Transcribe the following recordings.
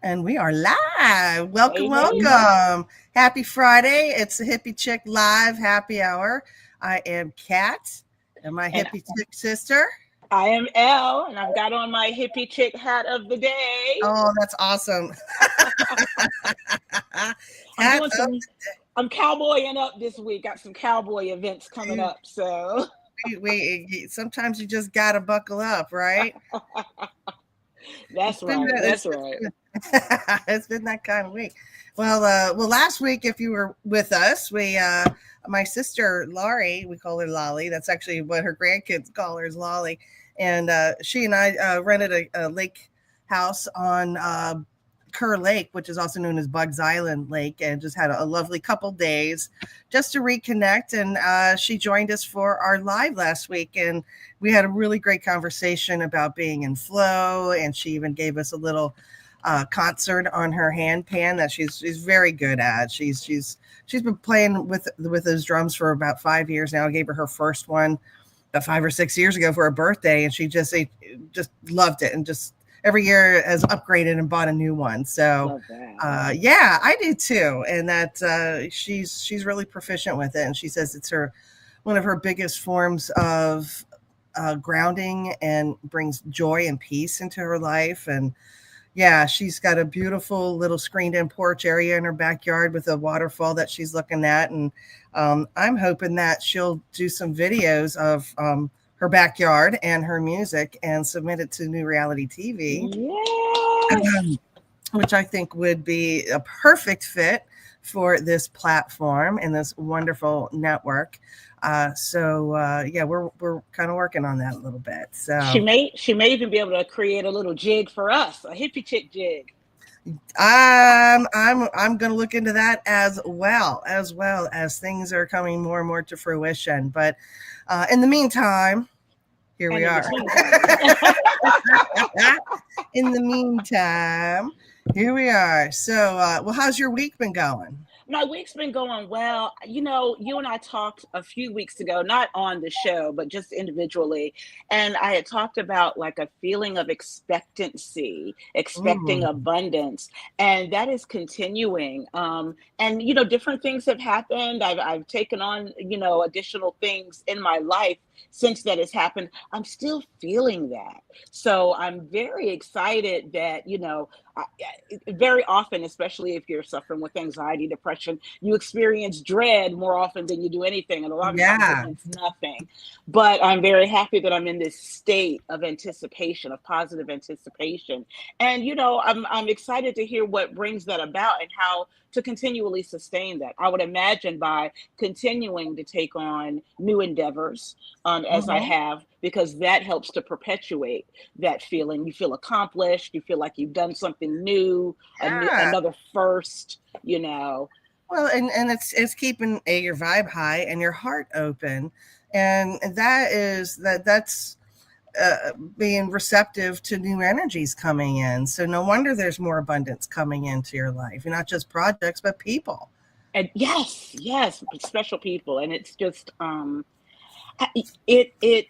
And we are live. Welcome, Hey, hey. welcome. Happy Friday. It's the Hippie Chick Live Happy Hour. I am Kat and my And Hippie Chick sister. I am Elle, and I've got on my hippie chick hat of the day. Oh, that's awesome. I'm Hat doing up. I'm cowboying up this week. Got some cowboy events coming up. So Sometimes you just got to buckle up, right? It's that's been right. that That's right. it's been that kind of week. Well, last week, if you were with us, my sister Laurie, we call her Lolly. That's actually what her grandkids call her is Lolly, and she and I rented a lake house on Kerr Lake, which is also known as Bugs Island Lake, and just had a lovely couple days just to reconnect. And she joined us for our live last week, and we had a really great conversation about being in flow. And she even gave us a little concert on her hand pan that she's very good at. She's been playing with those drums for about 5 years now. I gave her first one about 5 or 6 years ago for her birthday, and she just loved it, and just every year has upgraded and bought a new one. So Love that. yeah, I do too. And that she's really proficient with it. And she says it's her one of her biggest forms of grounding and brings joy and peace into her life. And yeah, she's got a beautiful little screened in porch area in her backyard with a waterfall that she's looking at. And I'm hoping that she'll do some videos of her backyard and her music and submit it to New Reality TV, Yes. which I think would be a perfect fit for this platform and this wonderful network. Yeah, we're kind of working on that a little bit. So She may even be able to create a little jig for us, a hippie chick jig. I'm going to look into that as things are coming more and more to fruition. But in the meantime, here we And in are. between time. In the meantime, here we are. So, how's your week been going? My week's been going well. You and I talked a few weeks ago, not on the show, but just individually. And I had talked about like a feeling of expectancy, expecting Mm, abundance. And that is continuing. And different things have happened. I've taken on, additional things in my life since that has happened. I'm still feeling that. So I'm very excited that, very often, especially if you're suffering with anxiety, depression, you experience dread more often than you do anything. And a lot of times it yeah. means nothing. But I'm very happy that I'm in this state of anticipation, of positive anticipation. And, I'm excited to hear what brings that about and how to continually sustain that. I would imagine by continuing to take on new endeavors as I Mhm. have, because that helps to perpetuate that feeling. You feel accomplished. You feel like you've done something new, Yeah. another first. Well, and it's keeping your vibe high and your heart open, and that's being receptive to new energies coming in. So no wonder there's more abundance coming into your life, not just projects but people. And yes, yes, special people. And it's just, it, it,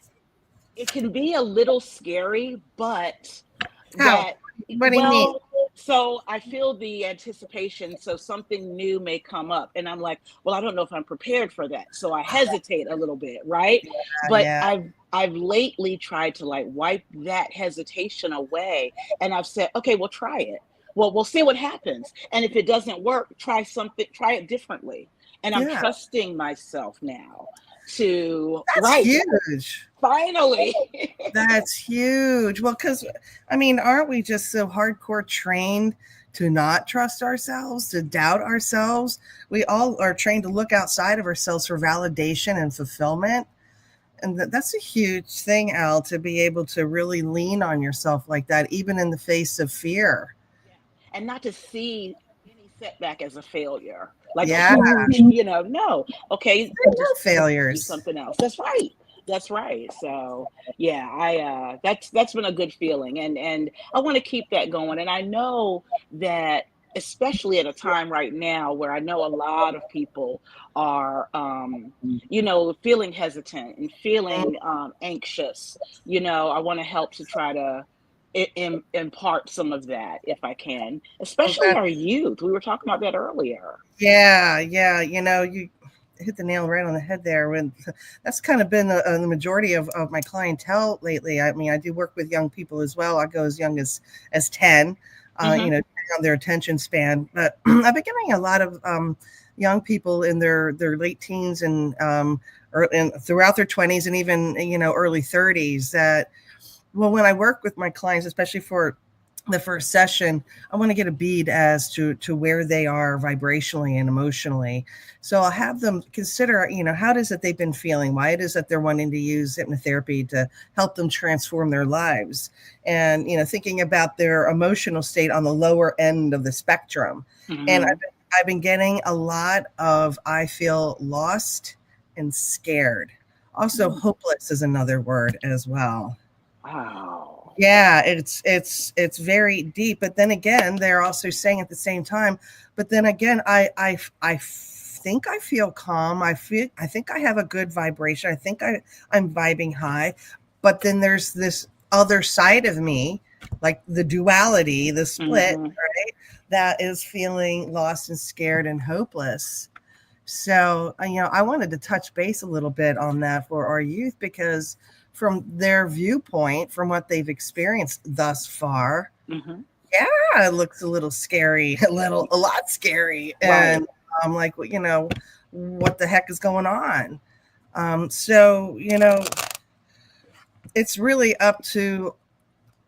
it can be a little scary, but How? that, What do you mean? well, so I feel the anticipation. So something new may come up, and I'm like, well, I don't know if I'm prepared for that. So I hesitate a little bit, right? But Yeah. I've lately tried to like wipe that hesitation away. And I've said, okay, well, try it. Well, we'll see what happens. And if it doesn't work, try it differently. And I'm Yeah. trusting myself now to, That's right, huge. finally. That's huge. Well, because I mean, aren't we just so hardcore trained to not trust ourselves, to doubt ourselves? We all are trained to look outside of ourselves for validation and fulfillment. And that's a huge thing, Al, to be able to really lean on yourself like that, even in the face of fear. Yeah. And not to see any setback as a failure, like a Yeah, huge, no. Okay, they're no just do failures. something else. That's right. That's right. So yeah, that's been a good feeling. And I want to keep that going. And I know that especially at a time right now where I know a lot of people are feeling hesitant and feeling anxious. I want to help to try to impart some of that if I can, Oh, especially our youth. We were talking about that earlier. yeah, yeah. You hit the nail right on the head there. When that's kind of been the majority of my clientele lately. I mean, I do work with young people as well. I go as young as 10. Mm-hmm. Depending on their attention span. But I've been getting a lot of young people in their late teens and throughout their 20s and even early 30s that. Well, when I work with my clients, especially for the first session, I want to get a bead as to where they are vibrationally and emotionally. So I'll have them consider, how it is that they've been feeling, why it is that they're wanting to use hypnotherapy to help them transform their lives. And, thinking about their emotional state on the lower end of the spectrum. And Mm-hmm. I've been getting a lot of, I feel lost and scared. Also, hopeless is another word as well. Wow. Yeah, it's very deep. But then again, they're also saying at the same time. But then again, I think I feel calm. I think I have a good vibration. I think I'm vibing high. But then there's this other side of me, like the duality, the split, Mm-hmm. right? That is feeling lost and scared and hopeless. So, I wanted to touch base a little bit on that for our youth because from their viewpoint, from what they've experienced thus far, Mm-hmm. yeah, it looks a little scary, a lot scary. Right. And I'm like, well, what the heck is going on? So, it's really up to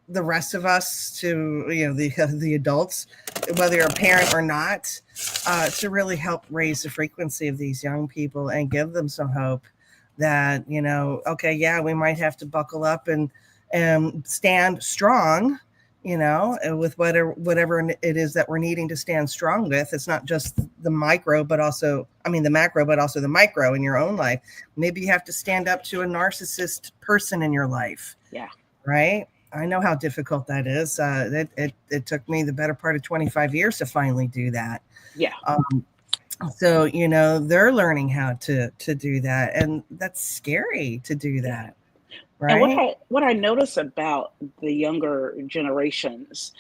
the rest of us to the adults, whether you're a parent or not, to really help raise the frequency of these young people and give them some hope that okay, yeah, we might have to buckle up and stand strong, with whatever it is that we're needing to stand strong with. It's not just the micro, but also the macro, but also the micro in your own life. Maybe you have to stand up to a narcissist person in your life. Yeah. Right. I know how difficult that is. It took me the better part of 25 years to finally do that. Yeah. So, they're learning how to do that. And that's scary to do that. And Right. what I notice about the younger generations,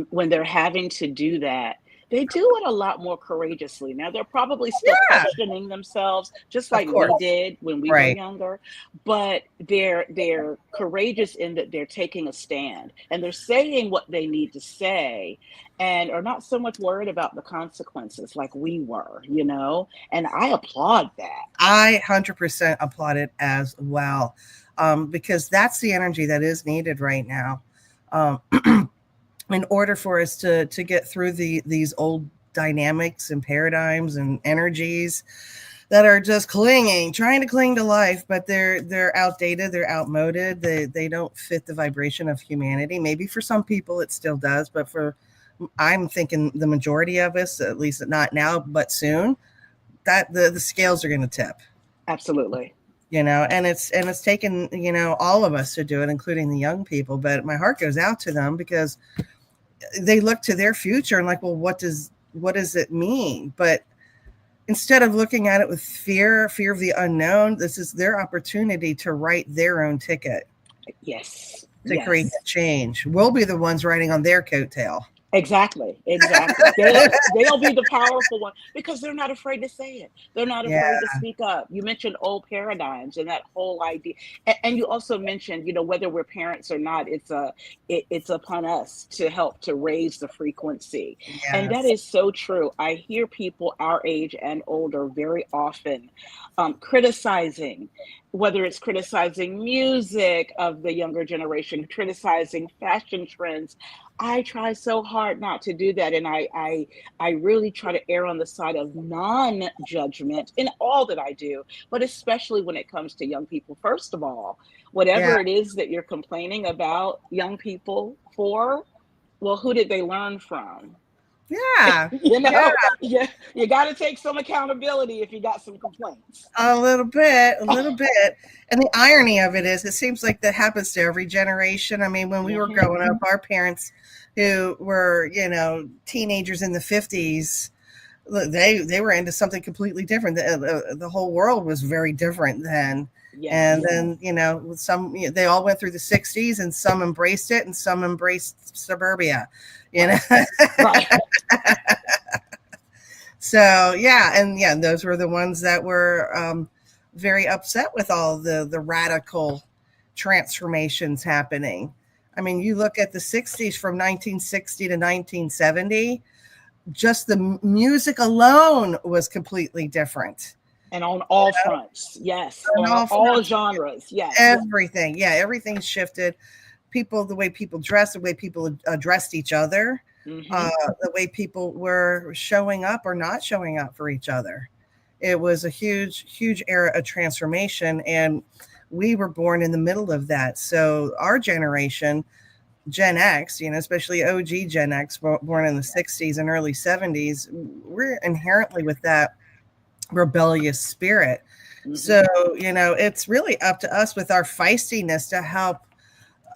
when they're having to do that, they do it a lot more courageously. Now they're probably still Yeah, questioning themselves, just of like we course. did when we were Right. younger. But they're courageous in that they're taking a stand and they're saying what they need to say, and are not so much worried about the consequences like we were, And I applaud that. I 100% applaud it as well, because that's the energy that is needed right now. Um, in order for us to get through these old dynamics and paradigms and energies that are just trying to cling to life, but they're outdated, they're outmoded, they don't fit the vibration of humanity. Maybe for some people it still does, but I'm thinking the majority of us, at least not now, but soon, that the scales are going to tip. Absolutely. And it's taken all of us to do it, including the young people. But my heart goes out to them because they look to their future and like, well, what does it mean? But instead of looking at it with fear of the unknown, this is their opportunity to write their own ticket, Yes. to create Yes. change. We'll be the ones writing on their coattail. Exactly. Exactly. They'll be the powerful one because they're not afraid to say it. They're not Yeah, afraid to speak up. You mentioned old paradigms and that whole idea, and you also mentioned, whether we're parents or not, it's upon us to help to raise the frequency, and that yes, is so true. I hear people our age and older very often criticizing, whether it's criticizing music of the younger generation, criticizing fashion trends. I try so hard not to do that, and I really try to err on the side of non-judgment in all that I do, but especially when it comes to young people. First of all, yeah, whatever it is that you're complaining about young people for, well, who did they learn from? yeah, You yeah. know, you got to take some accountability if you got some complaints. A little bit, a little bit. And the irony of it is, it seems like that happens to every generation. I mean, when we were Mhm. growing up, our parents who were, teenagers in the 50s, they were into something completely different. The whole world was very different then. And Yes. then, some, they all went through the 60s, and some embraced it and some embraced suburbia, Right. Right. So yeah, and yeah, those were the ones that were very upset with all the radical transformations happening. I mean, you look at the 60s from 1960 to 1970, just the music alone was completely different. And on all fronts. Yes. On On all all fronts, genres. Yes. everything. Yeah, everything shifted. People, the way people dressed, the way people addressed each other, Mm-hmm. the way people were showing up or not showing up for each other. It was a huge, huge era of transformation. And we were born in the middle of that. So our generation, Gen X, especially OG Gen X, born in the 60s and early 70s, we're inherently with that rebellious spirit. Mm-hmm. So, it's really up to us with our feistiness to help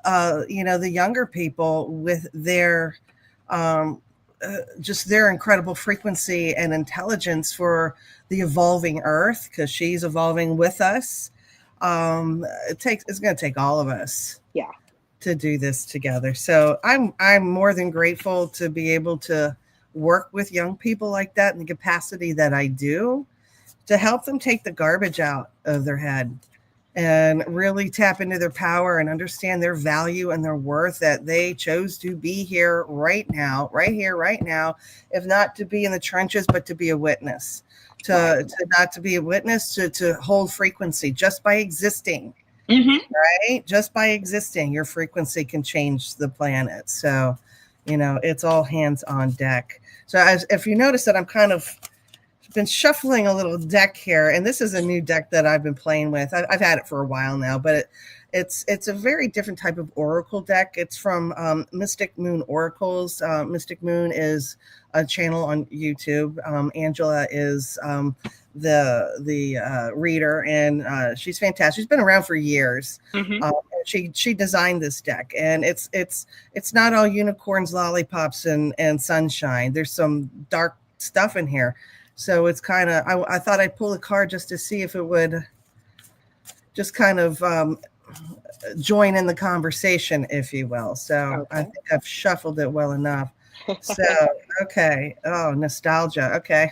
the younger people with their just their incredible frequency and intelligence for the evolving earth, because she's evolving with us. It's going to take all of us Yeah. to do this together. So I'm more than grateful to be able to work with young people like that in the capacity that I do, to help them take the garbage out of their head and really tap into their power and understand their value and their worth, that they chose to be here right now, if not to be in the trenches, but to be a witness, to not to be a witness, to hold frequency just by existing. Mm-hmm. Right? Just by existing, your frequency can change the planet. So, it's all hands on deck. So if you notice that I'm kind of been shuffling a little deck here, and this is a new deck that I've been playing with. I've had it for a while now, but it's a very different type of oracle deck. It's from Mystic Moon Oracles. Mystic Moon is a channel on YouTube. Angela is the reader, and she's fantastic. She's been around for years. Mm-hmm. She designed this deck, and it's not all unicorns, lollipops, and sunshine. There's some dark stuff in here. So it's kind of, I thought I'd pull a card just to see if it would just kind of join in the conversation, if you will. So I think I've shuffled it well enough. So, okay. Oh, nostalgia. Okay.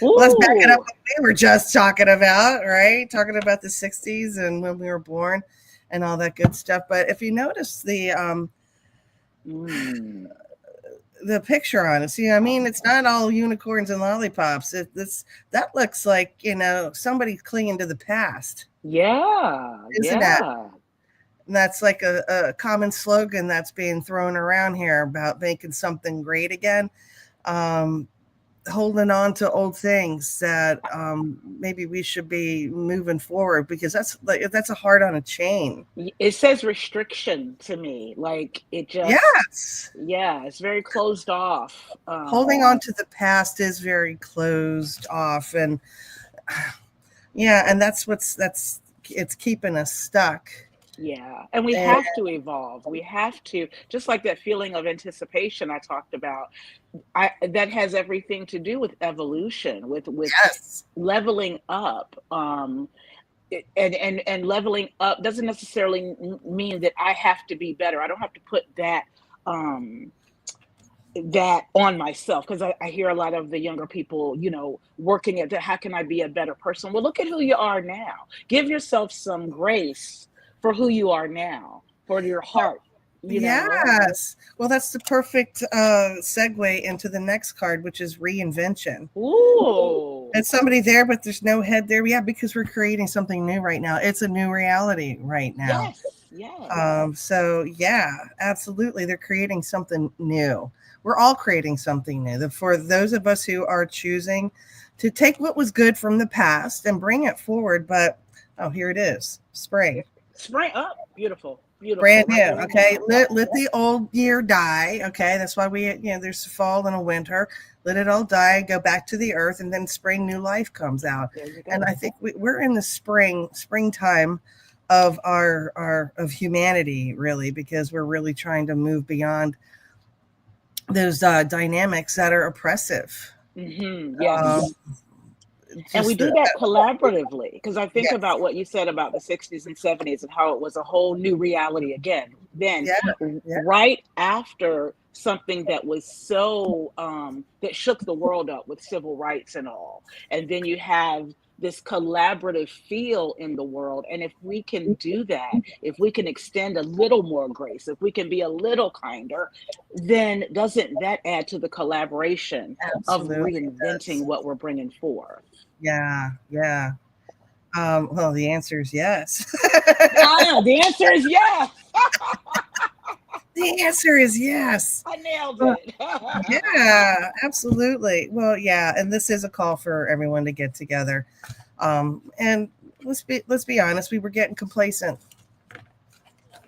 Well, let's back it up what we were just talking about, right? Talking about the 60s and when we were born and all that good stuff. But if you notice the picture on it. See, I mean, it's not all unicorns and lollipops. That looks like, somebody clinging to the past. Yeah. Isn't that? And that's like a common slogan that's being thrown around here about making something great again. Holding on to old things that maybe we should be moving forward, because that's a heart on a chain. It says restriction to me, like it just it's very closed off. Holding on to the past is very closed off, and and it's keeping us stuck. Yeah, and we have to evolve. We have to, just like that feeling of anticipation I talked about. That has everything to do with evolution, with leveling up. And leveling up doesn't necessarily mean that I have to be better. I don't have to put that that on myself, because I hear a lot of the younger people, working at how can I be a better person? Well, look at who you are now. Give yourself some grace for who you are now, for your heart. Yes. Well, that's the perfect segue into the next card, which is reinvention. Ooh. It's somebody there, but there's no head there. Yeah, because we're creating something new right now. It's a new reality right now. Yes. So yeah, absolutely. They're creating something new. We're all creating something new. For those of us who are choosing to take what was good from the past and bring it forward. But here it is. Spring up. Beautiful. Brand new. Okay. Let the old year die. Okay. That's why there's a fall and a winter. Let it all die, go back to the earth, and then spring, new life comes out. And I think we're in the springtime of of humanity, really, because we're really trying to move beyond those dynamics that are oppressive. Mm-hmm. Yes. And we just do that collaboratively, because I think yes, about what you said about the 60s and 70s and how it was a whole new reality again. Then, yeah, yeah, right after something that was so, that shook the world up with civil rights and all. And then you have this collaborative feel in the world. And if we can do that, if we can extend a little more grace, if we can be a little kinder, then doesn't that add to the collaboration of absolutely reinventing does. what we're bringing forth? Yeah, yeah. Well, the answer is yes. The answer is yes. The answer is yes. I nailed Uh, it. yeah, absolutely. Well, yeah, and this is a call for everyone to get together. And let's be honest, we were getting complacent.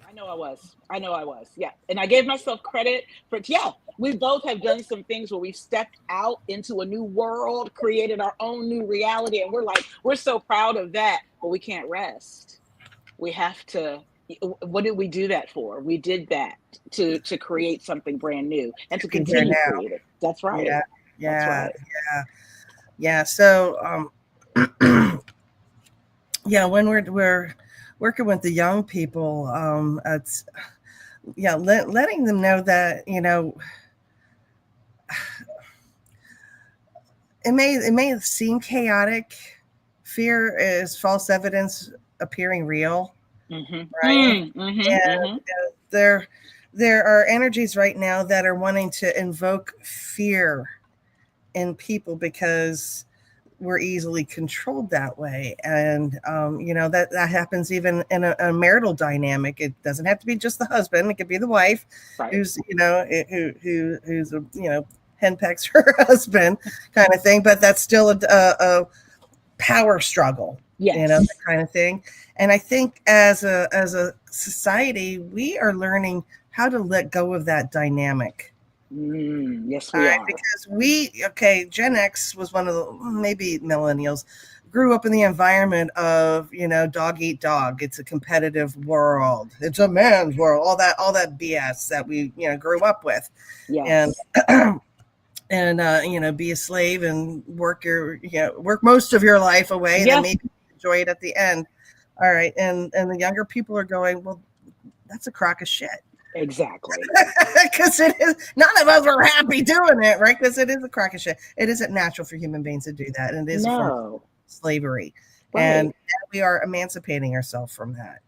I know I was. I know I was. Yeah. And I gave myself credit for, yeah, we both have done some things where we've stepped out into a new world, created our own new reality. And we're like, we're so proud of that, but we can't rest. We have to. What did we do that for? We did that to create something brand new and to Be here continue now. creating. That's right. Yeah, That's yeah, right. yeah, yeah. So, yeah, when we're working with the young people, it's yeah, letting them know that it may seem chaotic. Fear is false evidence appearing real, Mm-hmm. right? Mm-hmm. And Mm-hmm. there there are energies right now that are wanting to invoke fear in people because we're easily controlled that way. And that happens even in a marital dynamic. It doesn't have to be just the husband, it could be the wife Right. who's who's henpecks her husband kind of thing, but that's still a power struggle, that Yes. kind of thing. And I think as a society, we are learning how to let go of that dynamic. Yes, All we right, are. because Gen X was one of the, maybe millennials, grew up in the environment of, dog eat dog. It's a competitive world. It's a man's world. All that BS that we, grew up with, and Yes. be a slave and work most of your life away, and then Yeah. maybe enjoy it at the end. All right, and the younger people are going, well, that's a crock of shit. Exactly. Because it is, none of us are happy doing it, right? Because it is a crock of shit. It isn't natural for human beings to do that, and it is a form of No. slavery. And Right. we are emancipating ourselves from that,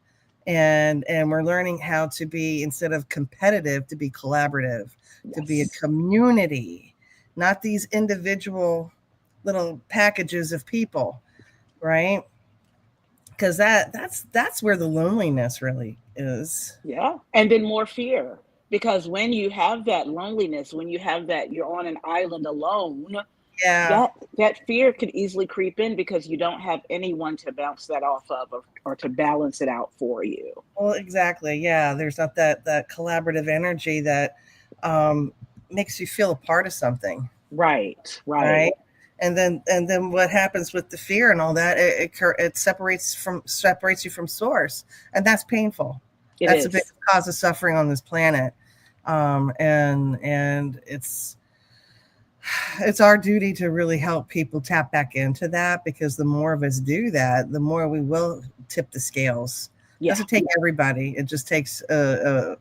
and we're learning how to be, instead of competitive, to be collaborative, to be a Yes. community, not these individual little packages of people, right? Because that's where the loneliness really is. Yeah. And then more fear. Because when you have that loneliness, when you have that you're on an island alone, Yeah. that fear could easily creep in because you don't have anyone to bounce that off of, or to balance it out for you. Well, exactly. Yeah, there's not that collaborative energy that um, makes you feel a part of something, Right. Right. right? And then what happens with the fear and all that? It separates you from source, and that's painful. It That's the is. biggest cause of suffering on this planet, and it's our duty to really help people tap back into that, because the more of us do that, the more we will tip the scales. It Yeah. doesn't take everybody. It just takes a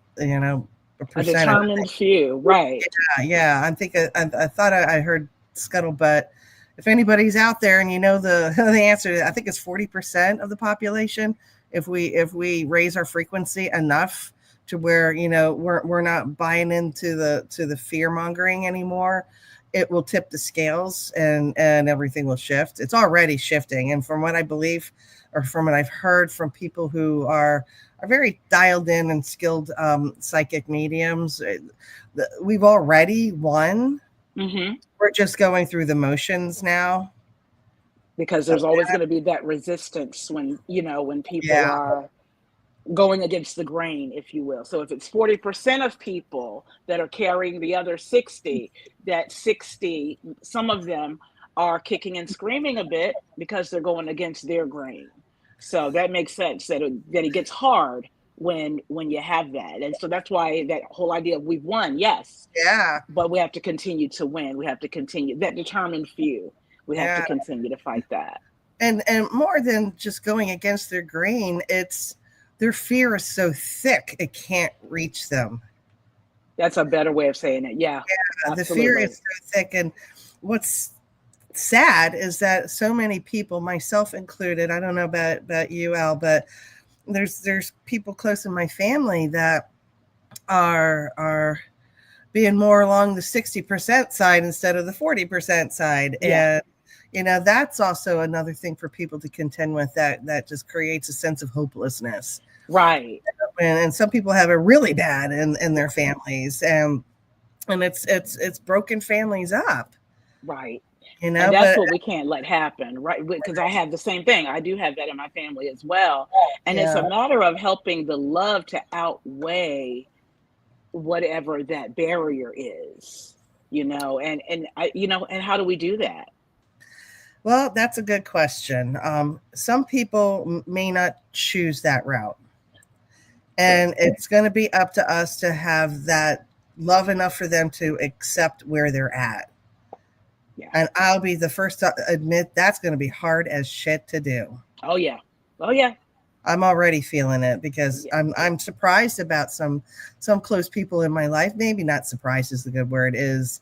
A percent of determined few. Right. yeah. I thought I heard scuttlebutt. If anybody's out there and the answer, I think it's 40% of the population. If we raise our frequency enough to where we're not buying into the fear mongering anymore, it will tip the scales, and everything will shift. It's already shifting, and from what I believe, or from what I've heard from people who are very dialed in and skilled psychic mediums, we've already won. Hmm. We're just going through the motions now. Because Of there's always going to be that resistance when people Yeah, are going against the grain, if you will. So if it's 40% of people that are carrying the other 60, that 60, some of them are kicking and screaming a bit because they're going against their grain. So that makes sense that it gets hard when you have that. And so that's why that whole idea of we've won, yes, yeah, but we have to continue to win. We have to continue that determined few. We have to continue to fight that. And more than just going against their grain, it's their fear is so thick it can't reach them. That's a better way of saying it. Yeah, The fear is so thick. And what's sad is that so many people, myself included, I don't know about you, Elle, but there's people close in my family that are being more along the 60% side instead of the 40% side. Yeah. And that's also another thing for people to contend with, that just creates a sense of hopelessness. Right. And some people have it really bad in their families, and it's broken families up. Right. And that's what we can't let happen, right? Because I have the same thing. I do have that in my family as well. And it's a matter of helping the love to outweigh whatever that barrier is, and how do we do that? Well, that's a good question. Some people may not choose that route. And it's going to be up to us to have that love enough for them to accept where they're at. Yeah. And I'll be the first to admit that's going to be hard as shit to do. Oh, yeah. Oh, yeah. I'm already feeling it because I'm surprised about some close people in my life. Maybe not surprised is the good word, is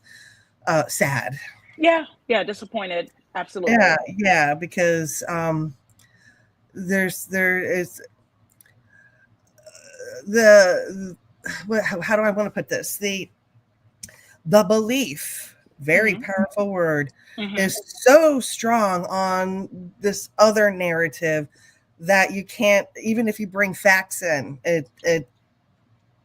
sad. Yeah. Yeah. Disappointed. Absolutely. Yeah. Because there is how do I want to put this? The belief, very powerful word, is so strong on this other narrative that you can't, even if you bring facts in, it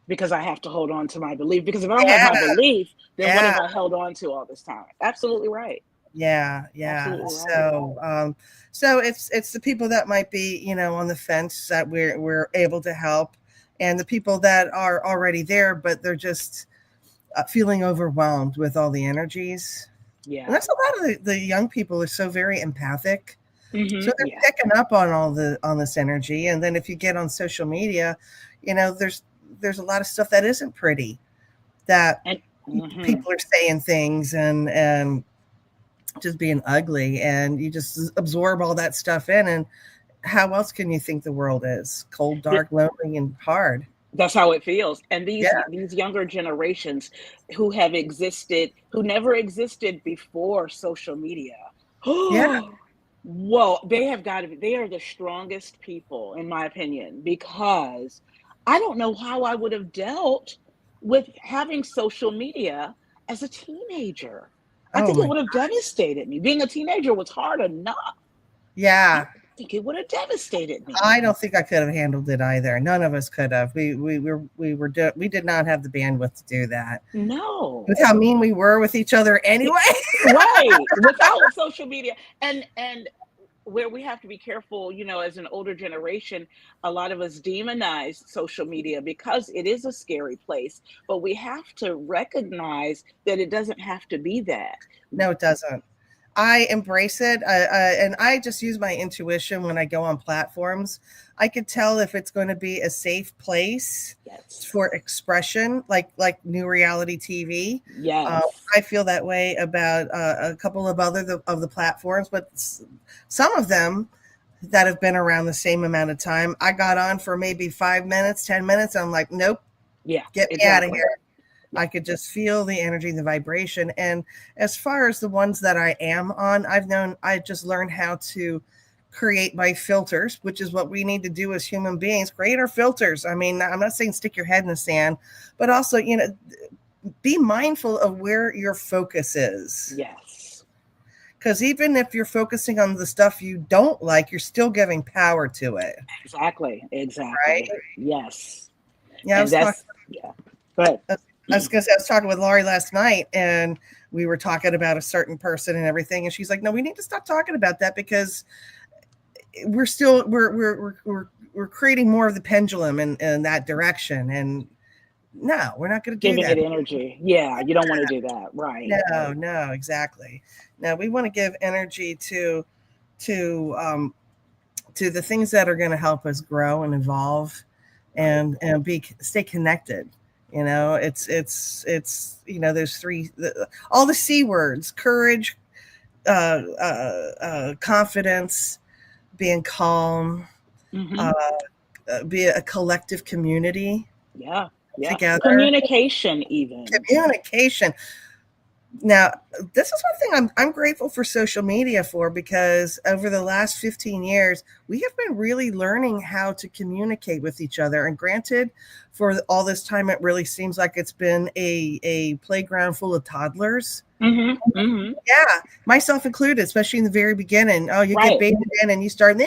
because I have to hold on to my belief. Because if I don't have my belief, then what have I held on to all this time? Absolutely right. Yeah. Absolutely right. So it's the people that might be, on the fence that we're able to help, and the people that are already there, but they're just feeling overwhelmed with all the energies. Yeah. And that's a lot of the young people are so very empathic. So they're picking up on this energy. And then if you get on social media, there's a lot of stuff that isn't pretty, that people are saying things and just being ugly, and you just absorb all that stuff in. And how else can you think the world is? Cold, dark, lonely, and hard. That's how it feels. And these younger generations who never existed before social media. Whoa, they are the strongest people, in my opinion, because I don't know how I would have dealt with having social media as a teenager. I think it would have devastated me. Being a teenager was hard enough. Yeah. I think it would have devastated me. I don't think I could have handled it either. None of us could have. We did not have the bandwidth to do that. No. With how mean we were with each other anyway. Right. Without social media. And where we have to be careful, as an older generation, a lot of us demonize social media because it is a scary place, but we have to recognize that it doesn't have to be that. No, it doesn't. I embrace it. And I just use my intuition when I go on platforms. I could tell if it's going to be a safe place for expression, like new reality TV. Yes. I feel that way about a couple of other of the platforms, but some of them that have been around the same amount of time, I got on for maybe 5 minutes, 10 minutes. And I'm like, nope. Yeah. Get me out of here. I could just feel the energy, the vibration. And as far as the ones that I am on, I just learned how to create my filters, which is what we need to do as human beings, create our filters. I mean, I'm not saying stick your head in the sand, but also, be mindful of where your focus is. Yes. Because even if you're focusing on the stuff you don't like, you're still giving power to it. Exactly. Right? Yes. Yeah. But I was talking with Laurie last night, and we were talking about a certain person and everything. And she's like, no, we need to stop talking about that because we're creating more of the pendulum in that direction. And no, we're not going to do that. Giving it energy. Yeah. You don't want to do that. Right. No, exactly. No, we want to give energy to the things that are going to help us grow and evolve and stay connected. It's there's all the C words: courage, confidence, being calm, Mm-hmm. uh, be a collective community Yeah. Yeah. together. Communication, even. Communication. Now, this is one thing I'm grateful for social media for, because over the last 15 years, we have been really learning how to communicate with each other. And granted, for all this time, it really seems like it's been a playground full of toddlers. Mm-hmm. Mm-hmm. Yeah, myself included, especially in the very beginning. Oh, you get Right. baited in and you start, and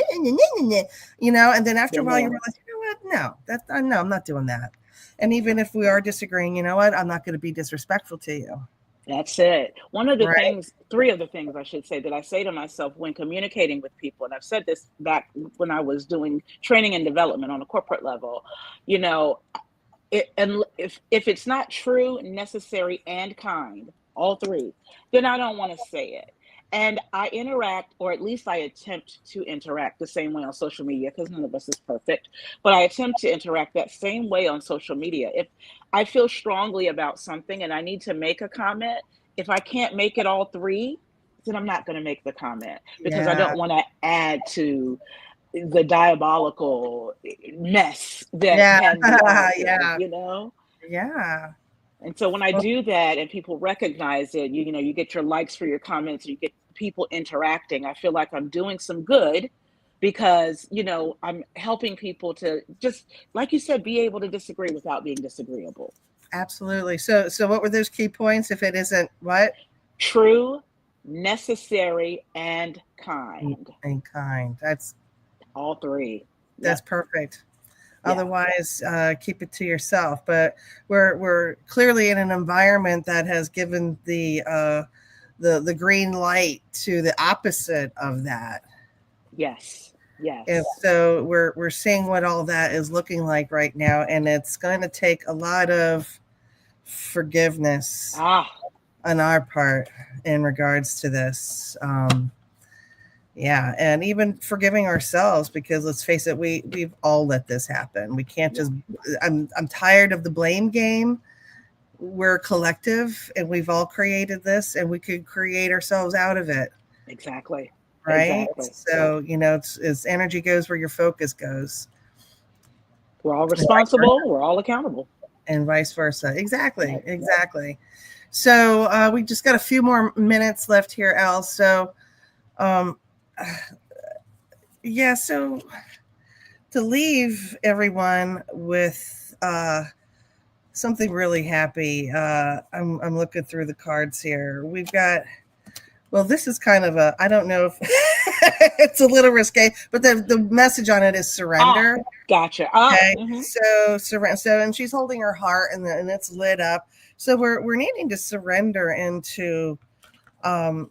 then after a Been while you there. realize, you know what? No, I'm not doing that. And even if we are disagreeing, you know what? I'm not going to be disrespectful to you. That's it. One of the Right. things, three of the things I should say, that I say to myself when communicating with people, and I've said this back when I was doing training and development on a corporate level, you know, and if it's not true, necessary, and kind, all three, then I don't want to say it. And I interact, or at least I attempt to interact the same way on social media, because none of us is perfect, but I attempt to interact that same way on social media. If I feel strongly about something and I need to make a comment, if I can't make it all three, then I'm not going to make the comment, because I Yeah. don't want to add to the diabolical mess that Yeah. can be argued, Yeah. you know? Yeah. And so when I Well, do that and people recognize it, you know, you get your likes for your comments, you get people interacting. I feel like I'm doing some good, because, you know, I'm helping people to just, like you said, be able to disagree without being disagreeable. absolutely. So what were those key points? If it isn't what? True, necessary, and kind. And kind. All three. That's Yep. perfect. Yeah. Otherwise, keep it to yourself. But we're clearly in an environment that has given the green light to the opposite of that. Yes. And Yes. so we're seeing what all that is looking like right now, and it's going to take a lot of forgiveness Ah, on our part in regards to this. Yeah, and even forgiving ourselves, because let's face it, we've all let this happen. We can't yeah, just. I'm tired of the blame game. We're collective, and we've all created this, and we could create ourselves out of it, exactly. right? Exactly. So it's energy goes where your focus goes, We're all and vice versa. responsible. We're all accountable. And vice versa. Exactly, Right. exactly. So we just got a few more minutes left here, Elle. So um, yeah, so to leave everyone with something really happy. I'm looking through the cards here. We've got, well, this is kind of I don't know if it's a little risque, but the message on it is Ah, surrender. gotcha. Ah, Okay, mm-hmm. so surrender. So, and she's holding her heart, and it's lit up. So we're needing to surrender into um,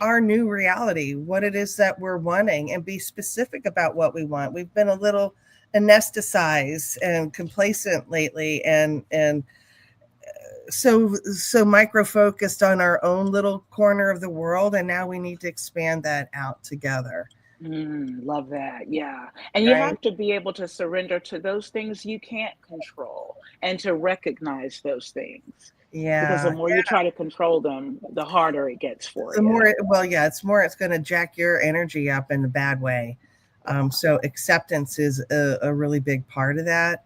our new reality, what it is that we're wanting, and be specific about what we want. We've been a little anesthetized and complacent lately, and so micro focused on our own little corner of the world, and now we need to expand that out together. Love that. Yeah. And you Right? have to be able to surrender to those things you can't control, and to recognize those things, because the Yeah. more you try to control them, the harder it gets for The you. more, well, yeah, it's going to jack your energy up in a bad way. Yeah. So acceptance is a really big part of that.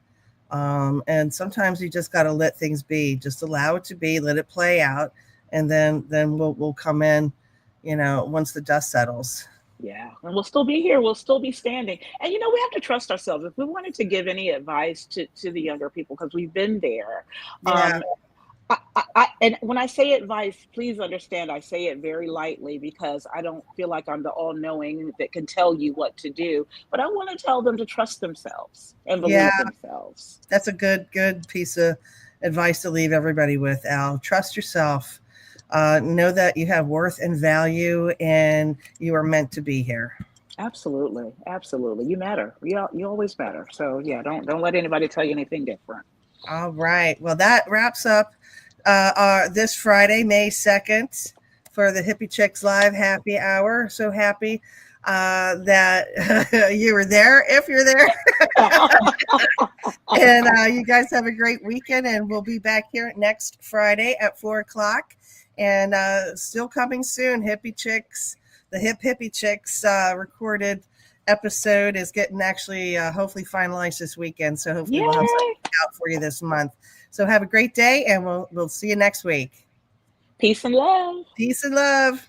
And sometimes you just got to let things be, just allow it to be, let it play out, and then we'll come in, once the dust settles. Yeah. And we'll still be here. We'll still be standing. And you know, we have to trust ourselves. If we wanted to give any advice to the younger people, because we've been there, Yeah, um, and when I say advice, please understand I say it very lightly, because I don't feel like I'm the all knowing that can tell you what to do. But I want to tell them to trust themselves and yeah, believe themselves. that's a good piece of advice to leave everybody with, Al. Trust yourself. Know that you have worth and value, and you are meant to be here. Absolutely. Absolutely. You matter. You always matter. So yeah, don't let anybody tell you anything different. All right. Well, that wraps up this Friday, May 2nd, for the Hippie Chicks Live Happy Hour. So happy that you were there, if you're there. And you guys have a great weekend. And we'll be back here next Friday at 4 o'clock. And still coming soon, Hippie Chicks, the Hippie Chicks recorded episode is getting actually hopefully finalized this weekend. So hopefully we'll have something out for you this month. So have a great day, and we'll see you next week. Peace and love. Peace and love.